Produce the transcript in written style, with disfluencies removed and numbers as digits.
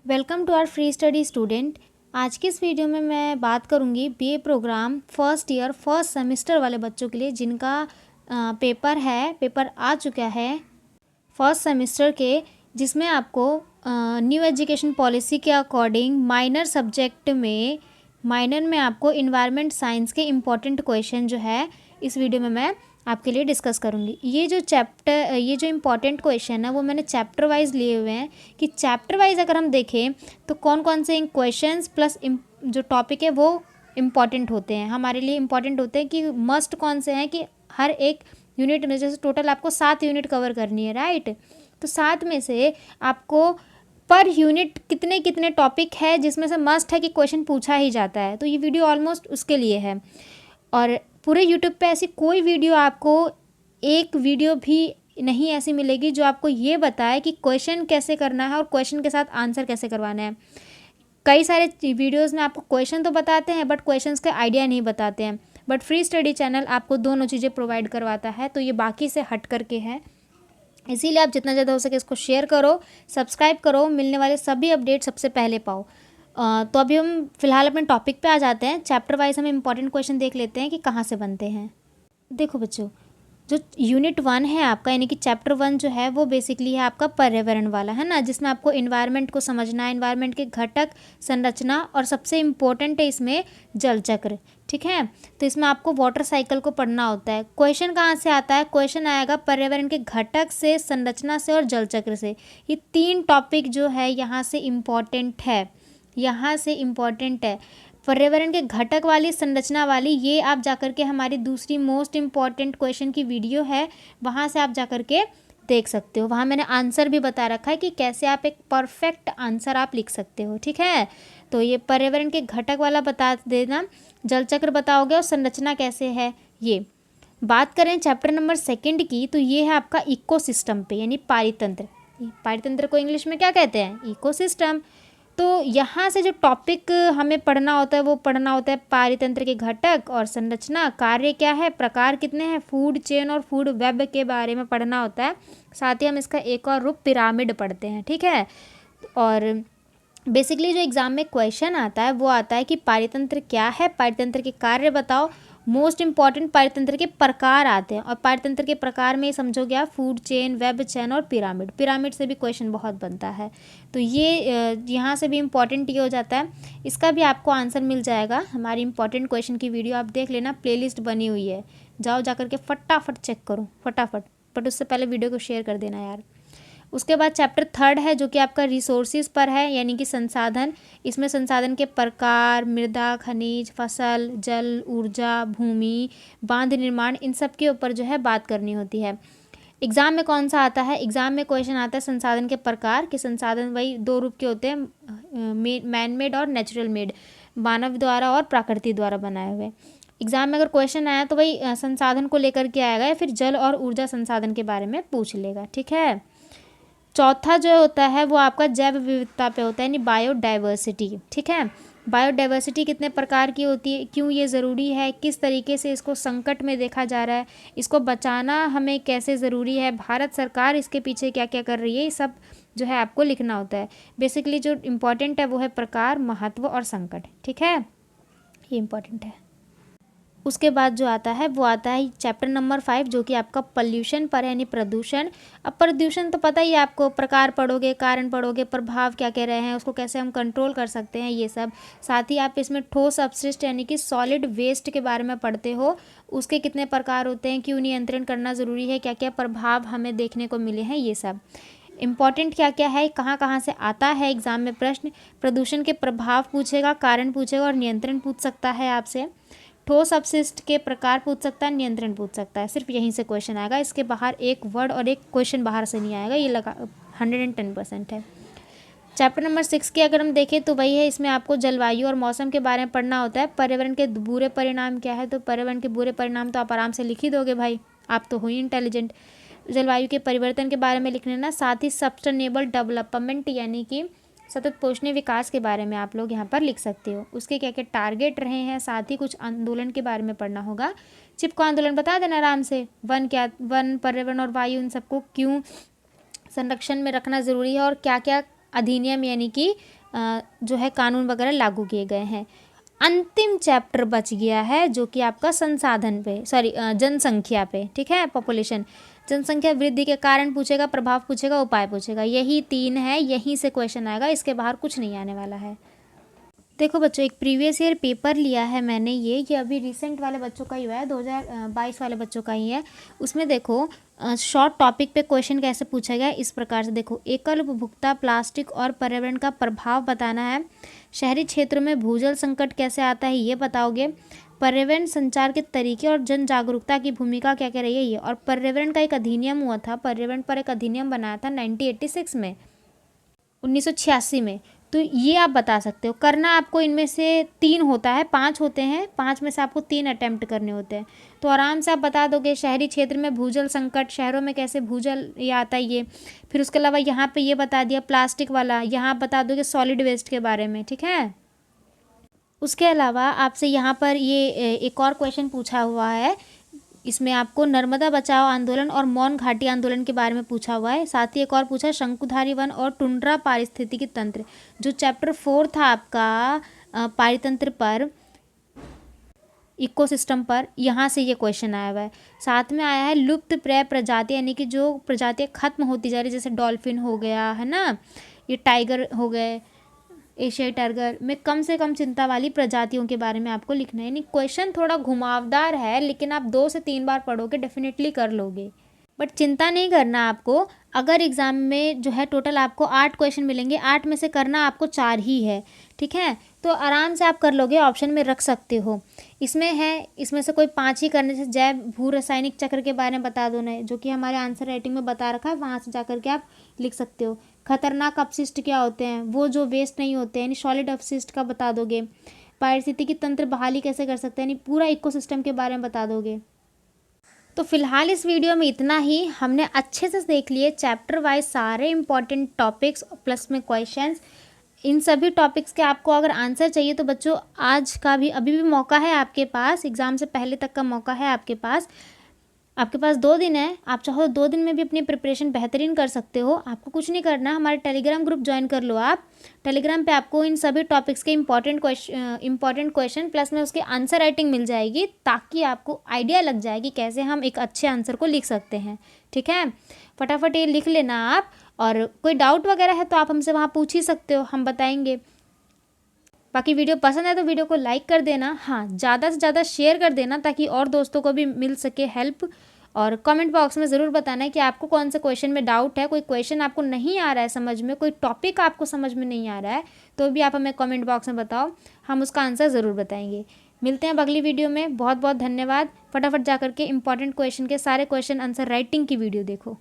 Welcome to our free study student. आज की इस वीडियो में मैं बात करूंगी BA programme first year first semester वाले बच्चों के लिए जिनका पेपर आ चुका है फर्स्ट सेमेस्टर के, जिसमें आपको न्यू एजुकेशन पॉलिसी के अकॉर्डिंग माइनर में आपको इन्वायरमेंट साइंस के इम्पॉर्टेंट क्वेश्चन जो है इस वीडियो में मैं आपके लिए डिस्कस करूँगी। ये जो इम्पॉर्टेंट क्वेश्चन है वो मैंने चैप्टर वाइज लिए हुए हैं कि चैप्टर वाइज अगर हम देखें तो कौन कौन से क्वेश्चंस प्लस जो टॉपिक है वो इम्पॉर्टेंट होते हैं, हमारे लिए इम्पॉर्टेंट होते हैं कि मस्ट कौन से हैं कि हर एक यूनिट में, जैसे टोटल आपको 7 यूनिट कवर करनी है, राइट। तो 7 में से आपको पर यूनिट कितने कितने टॉपिक है जिसमें से मस्ट है कि क्वेश्चन पूछा ही जाता है। तो ये वीडियो ऑलमोस्ट उसके लिए है। और पूरे यूट्यूब पे ऐसी कोई वीडियो आपको एक वीडियो भी नहीं ऐसी मिलेगी जो आपको ये बताए कि क्वेश्चन कैसे करना है और क्वेश्चन के साथ आंसर कैसे करवाना है। कई सारे वीडियोस में आपको क्वेश्चन तो बताते हैं बट क्वेश्चंस के आइडिया नहीं बताते हैं, बट फ्री स्टडी चैनल आपको दोनों चीज़ें प्रोवाइड करवाता है, तो ये बाकी से हट करके है। इसीलिए आप जितना ज़्यादा हो सके इसको शेयर करो, सब्सक्राइब करो, मिलने वाले सभी अपडेट सबसे पहले पाओ। तो अभी हम फिलहाल अपने टॉपिक पे आ जाते हैं। चैप्टर वाइज हम इंपॉर्टेंट क्वेश्चन देख लेते हैं कि कहाँ से बनते हैं। देखो बच्चों, जो यूनिट 1 है आपका, यानी कि चैप्टर 1 जो है वो बेसिकली है आपका पर्यावरण वाला, है ना, जिसमें आपको इन्वायरमेंट को समझना है, इन्वायरमेंट के घटक, संरचना और सबसे इम्पोर्टेंट है इसमें जल चक्र। ठीक है, तो इसमें आपको वाटर साइकिल को पढ़ना होता है। क्वेश्चन कहाँ से आता है? क्वेश्चन आएगा पर्यावरण के घटक से, संरचना से और जल चक्र से। ये 3 टॉपिक जो है यहाँ से इम्पॉर्टेंट है, यहाँ से इम्पॉर्टेंट है। पर्यावरण के घटक वाली, संरचना वाली, ये आप जाकर के हमारी दूसरी मोस्ट इम्पॉर्टेंट क्वेश्चन की वीडियो है, वहाँ से आप जाकर के देख सकते हो। वहाँ मैंने आंसर भी बता रखा है कि कैसे आप एक परफेक्ट आंसर आप लिख सकते हो। ठीक है, तो ये पर्यावरण के घटक वाला बता देना, जल चक्र बताओगे और संरचना कैसे है। ये बात करें चैप्टर नंबर 2 की, तो ये है आपका इकोसिस्टम पे, यानी पारितंत्र। पारितंत्र को इंग्लिश में क्या कहते हैं? इकोसिस्टम। तो यहाँ से जो टॉपिक हमें पढ़ना होता है वो पढ़ना होता है पारितंत्र के घटक और संरचना, कार्य क्या है, प्रकार कितने हैं, फूड चेन और फूड वेब के बारे में पढ़ना होता है। साथ ही हम इसका एक और रूप पिरामिड पढ़ते हैं। ठीक है, और बेसिकली जो एग्ज़ाम में क्वेश्चन आता है वो आता है कि पारितंत्र क्या है, पारितंत्र के कार्य बताओ। मोस्ट इंपॉर्टेंट पारितंत्र के प्रकार आते हैं, और पारितंत्र के प्रकार में समझोगे आप फूड चेन, वेब चेन और पिरामिड। पिरामिड से भी क्वेश्चन बहुत बनता है, तो ये यहाँ से भी इम्पॉर्टेंट ये हो जाता है। इसका भी आपको आंसर मिल जाएगा, हमारी इंपॉर्टेंट क्वेश्चन की वीडियो आप देख लेना, प्लेलिस्ट बनी हुई है, जाओ जाकर के फटाफट चेक करो, फटाफट। बट उससे पहले वीडियो को शेयर कर देना यार। उसके बाद चैप्टर 3 है जो कि आपका रिसोर्सेज पर है, यानी कि संसाधन। इसमें संसाधन के प्रकार, मृदा, खनिज, फसल, जल, ऊर्जा, भूमि, बांध निर्माण, इन सब के ऊपर जो है बात करनी होती है। एग्ज़ाम में कौन सा आता है? एग्ज़ाम में क्वेश्चन आता है संसाधन के प्रकार, कि संसाधन वही 2 रूप के होते हैं, मैन मेड और नेचुरल मेड, मानव द्वारा और प्रकृति द्वारा बनाए हुए। एग्ज़ाम में अगर क्वेश्चन आया तो वही संसाधन को लेकर के आएगा, या फिर जल और ऊर्जा संसाधन के बारे में पूछ लेगा। ठीक है, चौथा जो होता है वो आपका जैव विविधता पे होता है, यानी बायोडाइवर्सिटी। ठीक है, बायोडाइवर्सिटी कितने प्रकार की होती है, क्यों ये ज़रूरी है, किस तरीके से इसको संकट में देखा जा रहा है, इसको बचाना हमें कैसे ज़रूरी है, भारत सरकार इसके पीछे क्या क्या कर रही है, ये सब जो है आपको लिखना होता है। बेसिकली जो इम्पोर्टेंट है वो है प्रकार, महत्व और संकट। ठीक है, ये इम्पोर्टेंट है। उसके बाद जो आता है वो आता है चैप्टर नंबर 5 जो कि आपका पॉल्यूशन पर है, यानी प्रदूषण। अब प्रदूषण तो पता ही है आपको, प्रकार पढ़ोगे, कारण पढ़ोगे, प्रभाव क्या कह रहे हैं, उसको कैसे हम कंट्रोल कर सकते हैं, ये सब। साथ ही आप इसमें ठोस अपशिष्ट यानी कि सॉलिड वेस्ट के बारे में पढ़ते हो, उसके कितने प्रकार होते हैं, क्यों नियंत्रण करना ज़रूरी है, क्या क्या प्रभाव हमें देखने को मिले हैं, ये सब इम्पॉर्टेंट क्या क्या है, कहाँ कहाँ से आता है एग्जाम में प्रश्न। प्रदूषण के प्रभाव पूछेगा, कारण पूछेगा और नियंत्रण पूछ सकता है आपसे। ठोस अपशिष्ट के प्रकार पूछ सकता है, नियंत्रण पूछ सकता है, सिर्फ यहीं से क्वेश्चन आएगा। इसके बाहर एक वर्ड और एक क्वेश्चन बाहर से नहीं आएगा, ये लगा 110% है। चैप्टर नंबर 6 की अगर हम देखें तो वही है, इसमें आपको जलवायु और मौसम के बारे में पढ़ना होता है। पर्यावरण के बुरे परिणाम क्या है, तो पर्यावरण के बुरे परिणाम तो आप आराम से लिख ही दोगे भाई, आप तो हो ही इंटेलिजेंट। जलवायु के परिवर्तन के बारे में लिख लेना, साथ ही सस्टेनेबल डेवलपमेंट यानी कि सतत पोषणीय विकास के बारे में आप लोग यहाँ पर लिख सकते हो, उसके क्या क्या टारगेट रहे हैं। साथ ही कुछ आंदोलन के बारे में पढ़ना होगा। चिपको आंदोलन बता देना आराम से। वन क्या, वन, पर्यावरण और वायु, इन सबको क्यों संरक्षण में रखना ज़रूरी है और क्या क्या अधिनियम यानी कि जो है कानून वगैरह लागू किए गए हैं। अंतिम चैप्टर बच गया है जो कि आपका संसाधन पे जनसंख्या पे, ठीक है, पॉपुलेशन। जनसंख्या वृद्धि के कारण पूछेगा, प्रभाव पूछेगा, उपाय पूछेगा, यही 3 है, यहीं से क्वेश्चन आएगा, इसके बाहर कुछ नहीं आने वाला है। देखो बच्चों, एक प्रीवियस ईयर पेपर लिया है मैंने, ये अभी रिसेंट वाले बच्चों का ही हुआ है, 2022 वाले बच्चों का ही है। उसमें देखो शॉर्ट टॉपिक पे क्वेश्चन कैसे पूछा गया है, इस प्रकार से देखो, एकल उपभोक्ता प्लास्टिक और पर्यावरण का प्रभाव बताना है, शहरी क्षेत्रों में भूजल संकट कैसे आता है ये बताओगे, पर्यावरण संचार के तरीके और जन जागरूकता की भूमिका क्या क्या रही है ये, और पर्यावरण का एक अधिनियम हुआ था, पर्यावरण पर एक अधिनियम बनाया था 1986 में, 1986 में। तो ये आप बता सकते हो। करना आपको इनमें से 3 होता है, 5 होते हैं, 5 में से आपको 3 अटेम्प्ट करने होते हैं। तो आराम से आप बता दोगे शहरी क्षेत्र में भूजल संकट, शहरों में कैसे भूजल ये आता है ये। फिर उसके अलावा यहाँ पे ये बता दिया प्लास्टिक वाला, यहाँ आप बता दोगे सॉलिड वेस्ट के बारे में, ठीक है। उसके अलावा आपसे यहाँ पर ये एक और क्वेश्चन पूछा हुआ है, इसमें आपको नर्मदा बचाओ आंदोलन और मौन घाटी आंदोलन के बारे में पूछा हुआ है। साथ ही एक और पूछा शंकुधारी वन और टुंड्रा पारिस्थितिकी तंत्र, जो चैप्टर 4 था आपका पारितंत्र पर, इकोसिस्टम पर, यहाँ से ये क्वेश्चन आया हुआ है। साथ में आया है लुप्त प्राय प्रजाति, यानी कि जो प्रजातियाँ खत्म होती जा रही, जैसे डॉल्फिन हो गया है ना, ये टाइगर हो गए, एशियाई टाइगर में कम से कम चिंता वाली प्रजातियों के बारे में आपको लिखना है। यानी क्वेश्चन थोड़ा घुमावदार है, लेकिन आप 2 से 3 बार पढ़ोगे डेफिनेटली कर लोगे। बट चिंता नहीं करना आपको, अगर एग्ज़ाम में जो है टोटल आपको 8 क्वेश्चन मिलेंगे, 8 में से करना आपको 4 ही है, ठीक है। तो आराम से आप कर लोगे, ऑप्शन में रख सकते हो। इसमें है, इसमें से कोई 5 ही करने से, जैव भू रासायनिक चक्र के बारे में बता दो ना, जो कि हमारे आंसर राइटिंग में बता रखा है, वहाँ से जा करके आप लिख सकते हो। खतरनाक अपशिष्ट क्या होते हैं, वो जो वेस्ट नहीं होते हैं, यानी सॉलिड अपशिष्ट का बता दोगे। पारिस्थितिकी तंत्र बहाली कैसे कर सकते हैं, यानी पूरा इकोसिस्टम के बारे में बता दोगे। तो फिलहाल इस वीडियो में इतना ही। हमने अच्छे से देख लिए चैप्टर वाइज सारे इंपॉर्टेंट टॉपिक्स प्लस में क्वेश्चंस। इन सभी टॉपिक्स के आपको अगर आंसर चाहिए तो बच्चों आज का भी अभी भी मौका है आपके पास, एग्ज़ाम से पहले तक का मौका है आपके पास। आपके पास 2 दिन है, आप चाहो 2 दिन में भी अपनी प्रिपरेशन बेहतरीन कर सकते हो। आपको कुछ नहीं करना, हमारे टेलीग्राम ग्रुप ज्वाइन कर लो आप। टेलीग्राम पे आपको इन सभी टॉपिक्स के इंपॉर्टेंट क्वेश्चन प्लस में उसके आंसर राइटिंग मिल जाएगी, ताकि आपको आइडिया लग जाएगी कैसे हम एक अच्छे आंसर को लिख सकते हैं, ठीक है। फटाफट ये लिख लेना आप, और कोई डाउट वगैरह है तो आप हमसे वहाँ पूछ ही सकते हो, हम बताएंगे। बाकी वीडियो पसंद है तो वीडियो को लाइक कर देना, हाँ ज़्यादा से ज़्यादा शेयर कर देना, ताकि और दोस्तों को भी मिल सके हेल्प। और कमेंट बॉक्स में ज़रूर बताना है कि आपको कौन से क्वेश्चन में डाउट है, कोई क्वेश्चन आपको नहीं आ रहा है समझ में, कोई टॉपिक आपको समझ में नहीं आ रहा है, तो भी आप हमें कमेंट बॉक्स में बताओ, हम उसका आंसर ज़रूर बताएंगे। मिलते हैं अब अगली वीडियो में, बहुत बहुत धन्यवाद। फटाफट जा करके इंपॉर्टेंट क्वेश्चन के सारे क्वेश्चन आंसर राइटिंग की वीडियो देखो।